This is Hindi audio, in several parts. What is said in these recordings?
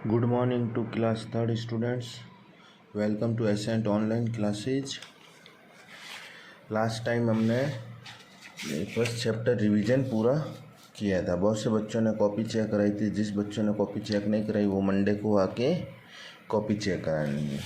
Good morning to class third students. Welcome to Ascent online classes. Last time हमने फर्स्ट चैप्टर रिवीजन पूरा किया था। बहुत से बच्चों ने कॉपी चेक कराई थी। जिस बच्चों ने कॉपी चेक नहीं कराई वो मंडे को आके कॉपी चेक करानी है।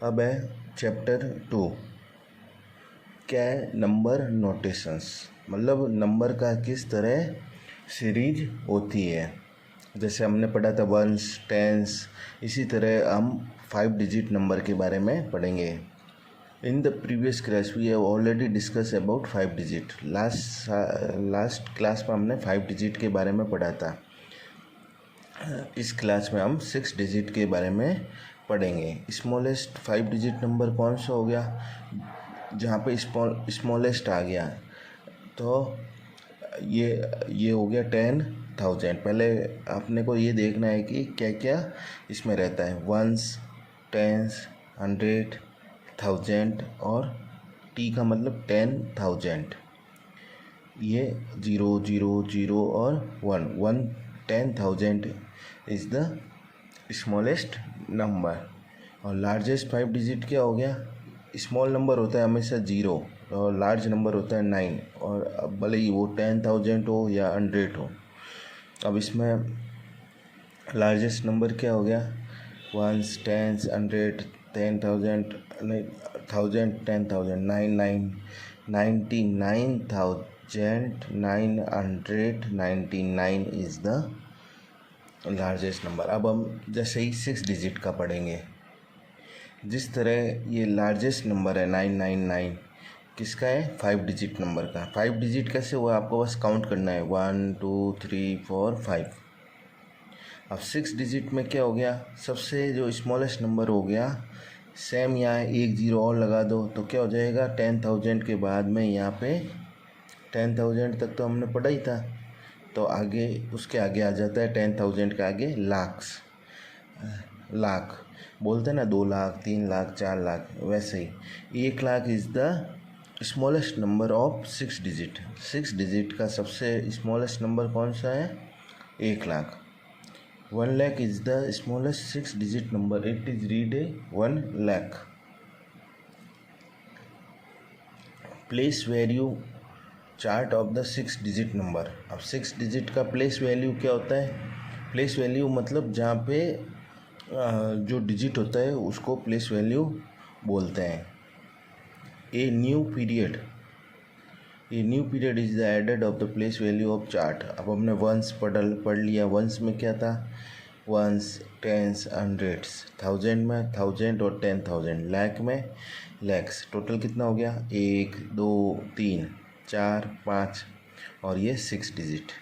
अब है चैप्टर 2 क्या है नंबर नोटेशंस, मतलब नंबर का किस तरह सीरीज होती है। जैसे हमने पढ़ा था वंस टेंस, इसी तरह हम 5 डिजिट नंबर के बारे में पढ़ेंगे। In the previous class we have already discuss about 5 digit. Last class में हमने 5 डिजिट के बारे में पढ़ा था। इस क्लास में हम 6 डिजिट के बारे में पढ़ेंगे। स्मॉलेस्ट 5 डिजिट नंबर कौन सा हो गया, जहाँ पे स्मॉलेस्ट आ गया तो ये हो गया 10,000। पहले आपने को ये देखना है कि क्या क्या इसमें रहता है। वंस, टेंस, 100, 1000 और टी का मतलब 10,000। ये 0 0 0 और 1 10,000 इज़ द स्मॉलेस्ट नंबर। और लार्जेस्ट 5 डिजिट क्या हो गया। स्मॉल नंबर होता है हमेशा 0 और लार्ज नंबर होता है 9, और अब भले ही वो 10,000 हो या 100 हो। अब इसमें लार्जेस्ट नंबर क्या हो गया, ones, tens, 100, 10,000, 1000, 10,000, 99,999 is the largest number. अब हम जैसे ही 6 डिजिट का पढ़ेंगे। जिस तरह ये लार्जेस्ट नंबर है 999, किसका है, 5 डिजिट नंबर का। 5 डिजिट कैसे हुआ, आपको बस काउंट करना है 1 2 3 4 5। अब 6 डिजिट में क्या हो गया, सबसे जो स्मॉलेस्ट नंबर हो गया, सेम यहाँ एक जीरो और लगा दो तो क्या हो जाएगा, 10,000 के बाद में यहाँ पे 10,000 तक तो हमने पढ़ा ही था, तो आगे उसके आगे आ जाता है 10,000 के आगे लाख बोलते हैं ना, 2 लाख 3 लाख 4 लाख, वैसे ही 1 lakh is the smallest number of 6 digit. 6 digit का सबसे स्मॉलेस्ट नंबर कौन सा है, 1 lakh. 1 lakh is the smallest 6 digit number, it is read A 1 lakh. Place value chart of the 6 digit number. अब 6 डिजिट का प्लेस वैल्यू क्या होता है, प्लेस वैल्यू मतलब जहाँ पे जो डिजिट होता है उसको प्लेस वैल्यू बोलते हैं। A new period is the added of the place value of chart. अब हमने वंस पढ़ लिया। वंस में क्या था, वंस, टेंस, 100, 1000 में 1000 और 10,000, लाख में लैक्स। टोटल कितना हो गया, 1 2 3 4 5 और ये 6 digit,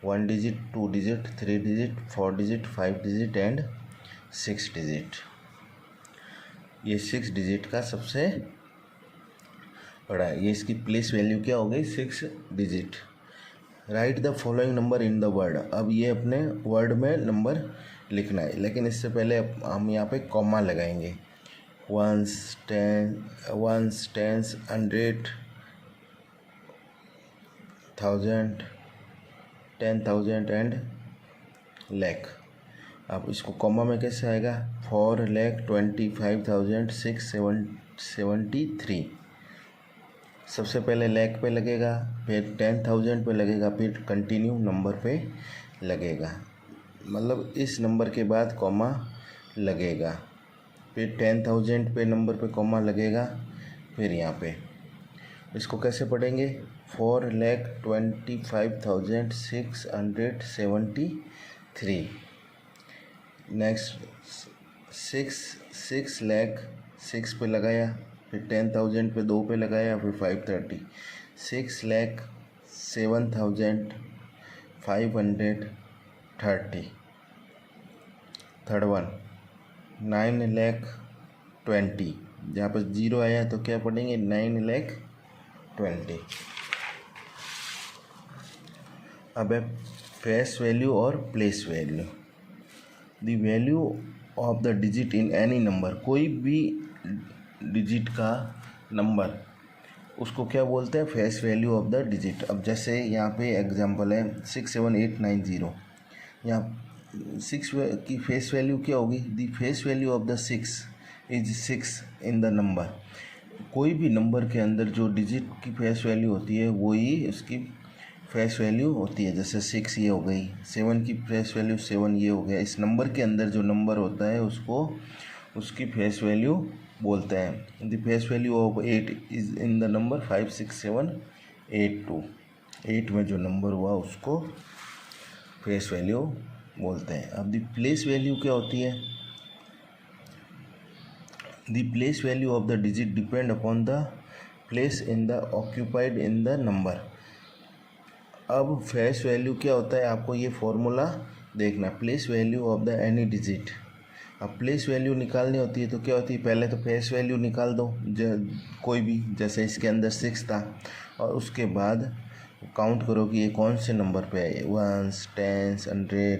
1 digit, 2 digit, 3 digit, 4 digit, 5 digit and 6 digit. ये 6 डिजिट का सबसे बड़ा है। ये इसकी प्लेस वैल्यू क्या हो गई, 6 digit. Right the following number in the word. अब ये अपने वर्ड में नंबर लिखना है, लेकिन इससे पहले हम यहाँ पे कॉमा लगाएंगे। Ones, tens, 100, 1000, 10,000 and lakh. अब इसको कॉमा में कैसे आएगा, 4,25,673। सबसे पहले लाख पे लगेगा, फिर 10,000 पे लगेगा, फिर कंटिन्यू नंबर पे लगेगा, मतलब इस नंबर के बाद कॉमा लगेगा, फिर 10,000 पे नंबर पे कॉमा लगेगा, फिर यहाँ पे। इसको कैसे पढ़ेंगे, 4,25,673। नेक्स्ट 6 लाख 6 पे लगाया, फिर 10,000 पे 2 पे लगाया, फिर 530, 6,07,530। थर्ड वन 9,20,000, जहाँ पर 0 आया तो क्या पढ़ेंगे, 9,20,000। अब है फेस वैल्यू और place value. The value of the digit in any number, कोई भी डिजिट का नंबर उसको क्या बोलते हैं, face value of the digit. अब जैसे यहाँ पे एग्जांपल है 67890, यहाँ 6 की फेस वैल्यू क्या होगी? The face value of the 6 is 6 in the number. कोई भी नंबर के अंदर जो डिजिट की फेस वैल्यू होती है वही उसकी फेस वैल्यू होती है। जैसे 6 ये हो गई, 7 की फेस वैल्यू 7 ये हो गया। इस नंबर के अंदर जो नंबर होता है उसको उसकी फेस वैल्यू बोलते हैं। The face value of 8 is in the number 5 6 7 8 2। 8 में जो नंबर हुआ उसको फेस वैल्यू बोलते हैं। अब द प्लेस वैल्यू क्या होती है? The place value of the digit depend upon the place in the occupied in the number. अब फेस वैल्यू क्या होता है, आपको ये फॉर्मूला देखना। Place value of the any digit. अब प्लेस वैल्यू निकालनी होती है तो क्या होती है, पहले तो फेस वैल्यू निकाल दो कोई भी। जैसे इसके अंदर 6 था और उसके बाद काउंट करो कि ये कौन से नंबर पे है। 1s 10s 100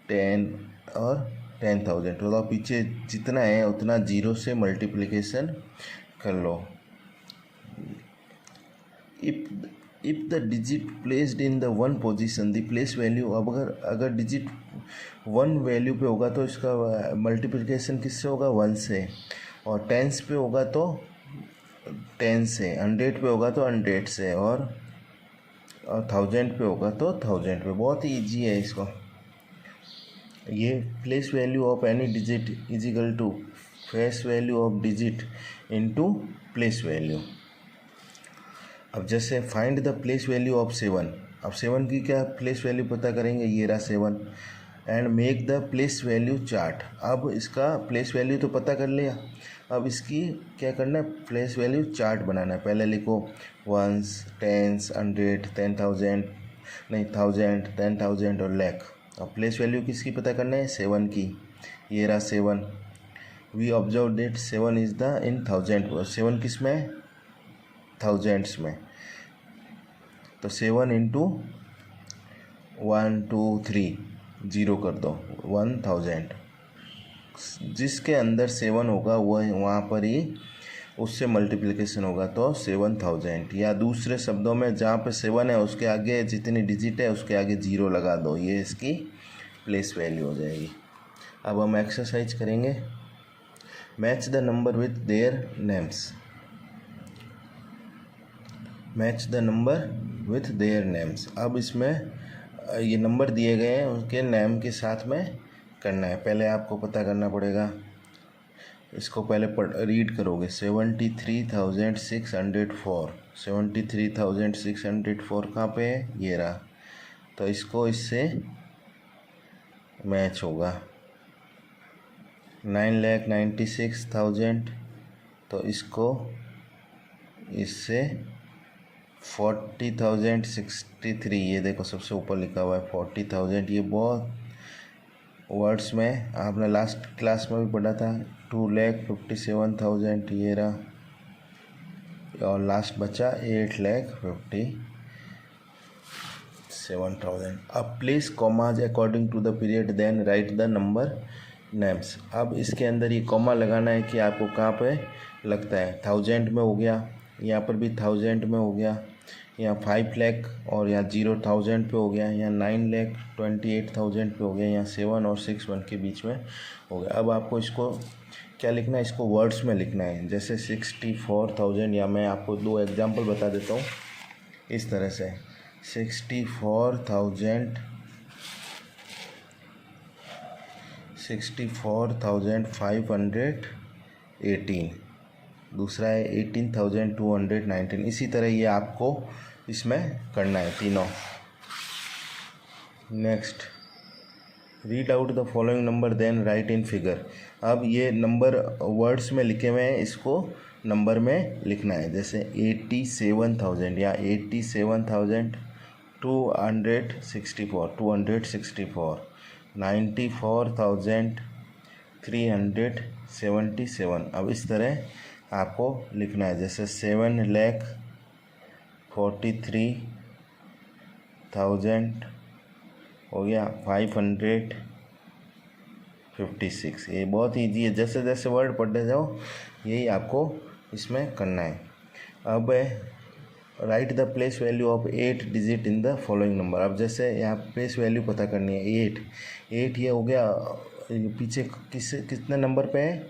10 और 10,000। तो पीछे जितना है उतना 0 से मल्टीप्लिकेशन कर लो। If the digit placed in the 1 position the place value. अब अगर डिजिट 1 वैल्यू पे होगा तो इसका मल्टीप्लिकेशन किससे होगा? 1 से। और 10s पे होगा तो 10 से, 100 पे होगा तो 100 से, और 1000 पे होगा तो 1000 पे। बहुत ही ईजी है इसको। ये place value of any digit is equal to face value of digit into place value. अब जैसे find the place value of 7। अब 7 की क्या प्लेस वैल्यू पता करेंगे, ये रहा 7। And make the place value chart. अब इसका प्लेस वैल्यू तो पता कर लिया, अब इसकी क्या करना है, प्लेस वैल्यू चार्ट बनाना है। पहले लिखो 1s 10s 100 10,000 नहीं 1000 10,000 और लाख। अब प्लेस वैल्यू किसकी पता करना है? 7 की। ये रहा 7। We observe that 7 is the in 1000। 7 किस में? थाउजेंड्स में। तो 7 इंटू 1 2 3 0 कर दो 1000। जिसके अंदर 7 होगा वह वहाँ पर ही उससे मल्टीप्लिकेशन होगा तो 7000। या दूसरे शब्दों में जहाँ पे 7 है उसके आगे जितनी डिजिट है उसके आगे 0 लगा दो, ये इसकी प्लेस वैल्यू हो जाएगी। अब हम एक्सरसाइज करेंगे। Match the number with their names. Match the number with their names. अब इसमें ये नंबर दिए गए हैं उनके नेम के साथ में करना है। पहले आपको पता करना पड़ेगा, इसको पहले रीड करोगे। 73,604 73,604 कहाँ पे है? ये रहा। तो इसको इससे मैच होगा। 9,96,000 तो इसको इससे 40,063। ये देखो सबसे ऊपर लिखा हुआ है 40,000। ये बहुत वर्ड्स में आपने लास्ट क्लास में भी पढ़ा था। 2,57,000 ये रहा, और लास्ट बचा 8,57,000। अब place commas according to the period then write the number names. अब इसके अंदर ये कॉमा लगाना है कि आपको कहाँ पे लगता है। 1000 में हो गया, यहाँ पर भी 1000 में हो गया, यहाँ 5 लाख और यहाँ 0,000 पे हो गया, यहाँ 9,28,000 पे हो गया, यहाँ 7 और 6 1 के बीच में हो गया। अब आपको इसको क्या लिखना है, इसको वर्ड्स में लिखना है। जैसे 64,000, या मैं आपको 2 एग्जांपल बता देता हूँ इस तरह से। 64,518। दूसरा है 18,219। इसी तरह ये आपको इसमें करना है तीनों। Next, read out the following number then write in figure. अब ये नंबर वर्ड्स में लिखे हुए हैं, इसको नंबर में लिखना है। जैसे 87,000 या 87,264 94,377। अब इस तरह आपको लिखना है। जैसे 7,43,000 हो गया 556। ये बहुत ईजी है, जैसे जैसे वर्ड पढ़ते जाओ यही आपको इसमें करना है। अब right the place value of 8 digit in the following number. अब जैसे यहाँ प्लेस वैल्यू पता करनी है 8 ये हो गया, पीछे कितने नंबर पे है,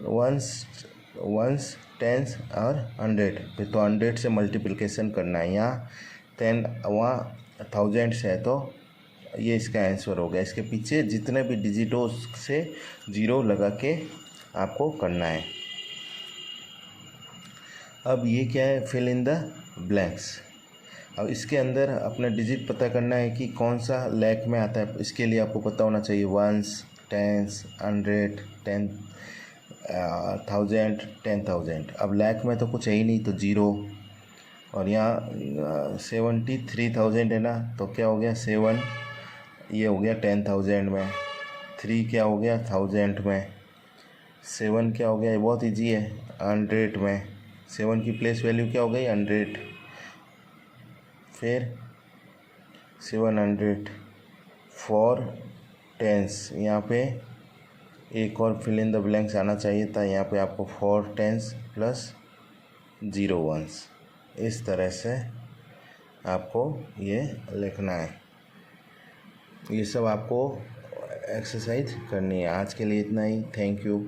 वंस टेंस और 100 पे, तो 100 से मल्टीप्लिकेशन करना है। यहाँ 10 वहाँ 1000 से है, तो ये इसका आंसर हो गया। इसके पीछे जितने भी डिजिटों से 0 लगा के आपको करना है। अब ये क्या है, फिल इन द ब्लैंक्स। अब इसके अंदर अपना डिजिट पता करना है कि कौन सा लैख में आता है। इसके लिए आपको पता होना चाहिए वंस, टेंस, 100, 10, 1000, 10,000। अब लैख में तो कुछ है ही नहीं, तो 0। और यहाँ 73,000 है ना, तो क्या हो गया 7, ये हो गया 10,000 में। 3 क्या हो गया 1000 में। 7 क्या हो गया, ये बहुत ईजी है, 100 में। 7 की प्लेस वैल्यू क्या हो गई 100, फिर 700 फॉर टेंस। यहाँ पे एक और फिल इन द ब्लैंक्स आना चाहिए था, यहाँ पे आपको 4 टेंस प्लस 0 वंस। इस तरह से आपको ये लिखना है। ये सब आपको एक्सरसाइज करनी है। आज के लिए इतना ही। Thank you.